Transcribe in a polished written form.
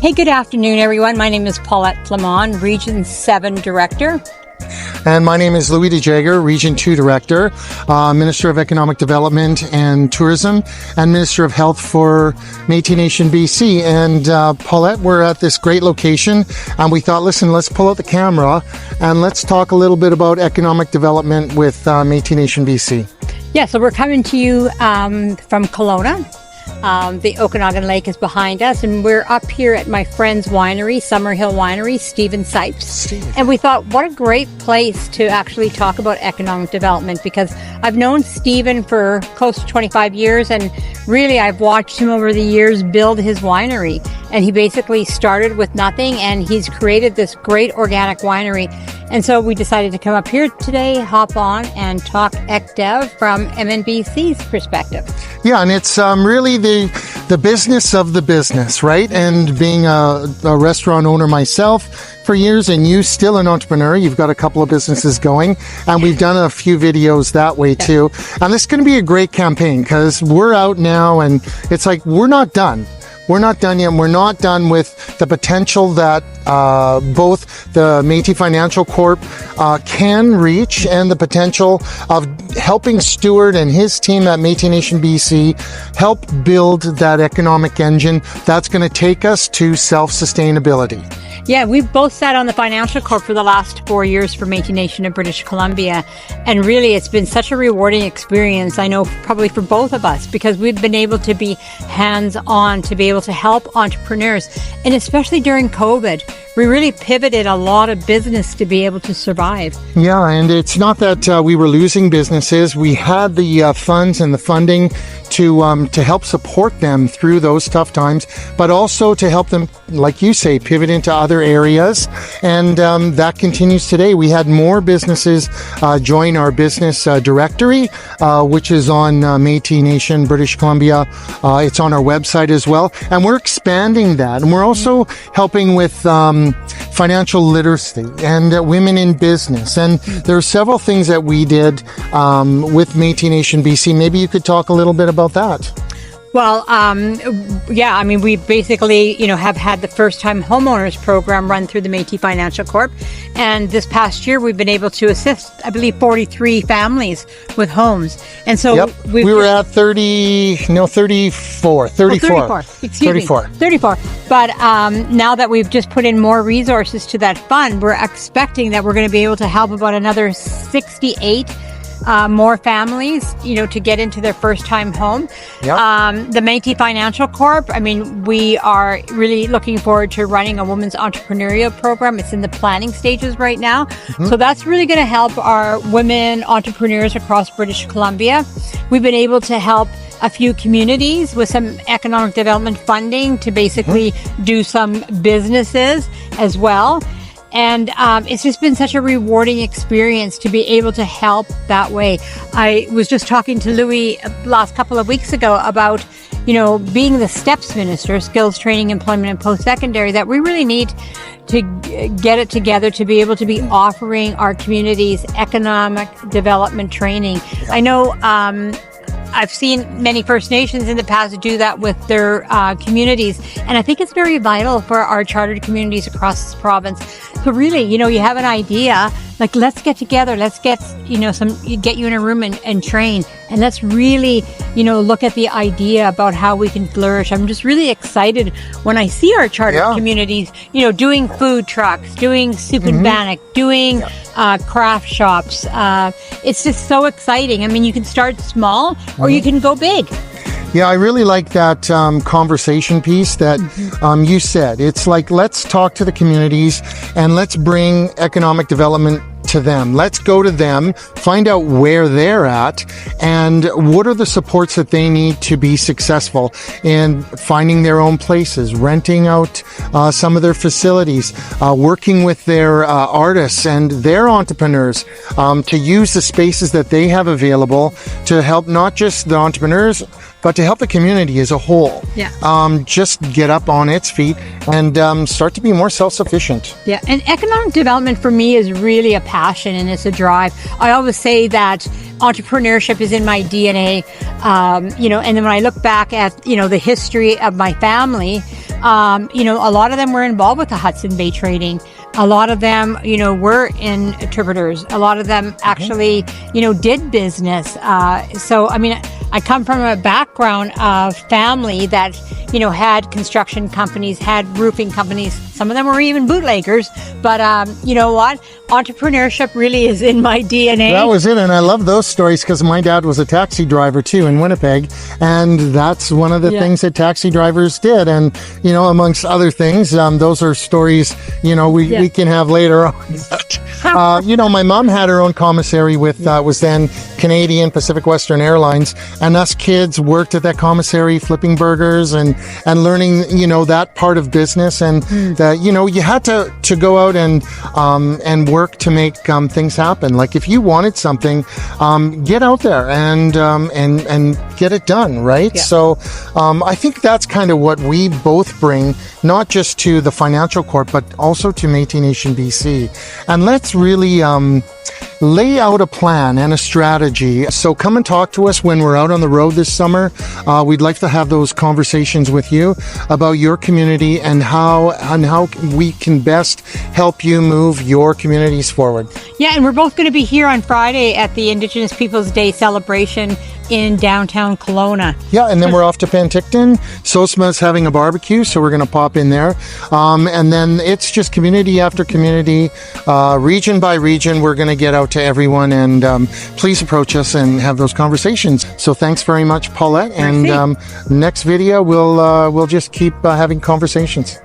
Hey, good afternoon, everyone. My name is Paulette Flamon, Region 7 Director. And my name is Louis DeJager, Region 2 Director, Minister of Economic Development and Tourism, and Minister of Health for Métis Nation BC. And Paulette, we're at this great location, and we thought, listen, let's pull out the camera and let's talk a little bit about economic development with Métis Nation BC. Yeah, so we're coming to you from Kelowna. The Okanagan Lake is behind us, and we're up here at my friend's winery, Summerhill Winery, Stephen Sipes. And we thought, what a great place to actually talk about economic development, because I've known Stephen for close to 25 years, and really I've watched him over the years build his winery. And he basically started with nothing, and he's created this great organic winery. And so we decided to come up here today, hop on, and talk EcDev from MNBC's perspective. Yeah, and it's really the business of the business, right? And being a restaurant owner myself for years, and you still an entrepreneur, you've got a couple of businesses going, and we've done a few videos that way too. And this is going to be a great campaign because we're out now, and it's like we're not done. We're not done yet. We're not done with the potential that both the Métis Financial Corp can reach, and the potential of helping Stuart and his team at Métis Nation BC help build that economic engine that's going to take us to self-sustainability. Yeah, we've both sat on the Financial Corp for the last 4 years for Métis Nation in British Columbia. And really, it's been such a rewarding experience, I know probably for both of us, because we've been able to be hands-on, to be able to help entrepreneurs. And especially during COVID, we really pivoted a lot of business to be able to survive. Yeah, and it's not that we were losing businesses. We had the funds and the funding to help support them through those tough times, but also to help them, like you say, pivot into other areas. And that continues today. We had more businesses join our business directory, which is on Métis Nation British Columbia. It's on our website as well. And we're expanding that. And we're also helping with financial literacy and women in business. And there are several things that we did with Métis Nation BC. Maybe you could talk a little bit about that. Well, yeah, I mean, we basically, have had the first-time homeowners program run through the Métis Financial Corp. And this past year, we've been able to assist, I believe, 43 families with homes. And so we were at 34. 34. But now that we've just put in more resources to that fund, we're expecting that we're going to be able to help about another 68 more families, to get into their first-time home. The Métis Financial Corp, I mean, we are really looking forward to running a women's entrepreneurial program. It's in the planning stages right now. So that's really going to help our women entrepreneurs across British Columbia. We've been able to help a few communities with some economic development funding to basically do some businesses as well. And it's just been such a rewarding experience to be able to help that way. I was just talking to Louis last couple of weeks ago about, being the STEPS Minister, Skills, Training, Employment, and Post-Secondary, that we really need to get it together to be able to be offering our communities economic development training. I know I've seen many First Nations in the past do that with their communities, and I think it's very vital for our chartered communities across this province. So really, you have an idea, like, let's get together, let's get, get you in a room and train, and let's really, look at the idea about how we can flourish. I'm just really excited when I see our chartered communities, doing food trucks, doing soup and bannock, doing craft shops. It's just so exciting. I mean, you can start small or you can go big. Yeah, I really like that conversation piece that you said. It's like, let's talk to the communities and let's bring economic development to them. Let's go to them, find out where they're at, and what are the supports that they need to be successful in finding their own places, renting out some of their facilities, working with their artists and their entrepreneurs to use the spaces that they have available to help not just the entrepreneurs, but to help the community as a whole. Just get up on its feet and start to be more self-sufficient. Yeah, and economic development for me is really a passion and it's a drive. I always say that entrepreneurship is in my DNA, and then when I look back at, the history of my family, A lot of them were involved with the Hudson Bay trading. A lot of them, were interpreters. A lot of them actually, did business. I come from a background of family that, had construction companies, had roofing companies. Some of them were even bootleggers. But you know what? Entrepreneurship really is in my DNA. That was it. And I love those stories because my dad was a taxi driver too in Winnipeg. And that's one of the things that taxi drivers did. And, amongst other things, those are stories, we can have later on. My mom had her own commissary with, was then Canadian Pacific Western Airlines. And us kids worked at that commissary flipping burgers and learning, that part of business. And, you had to go out and work to make things happen. Like if you wanted something, get out there and get it done, right? Yeah. So I think that's kind of what we both bring, not just to the Financial Corp, but also to Métis Nation BC. And let's really lay out a plan and a strategy. So come and talk to us when we're out on the road this summer. We'd like to have those conversations with you about your community and how we can best help you move your communities forward. Yeah, and we're both going to be here on Friday at the Indigenous Peoples Day celebration in downtown Kelowna. Yeah, and then we're off to Penticton. SOSMA's having a barbecue, so we're going to pop in there. And then it's just community after community, region by region. We're going to get out to everyone, and please approach us and have those conversations. So thanks very much, Paulette. And next video, we'll just keep having conversations.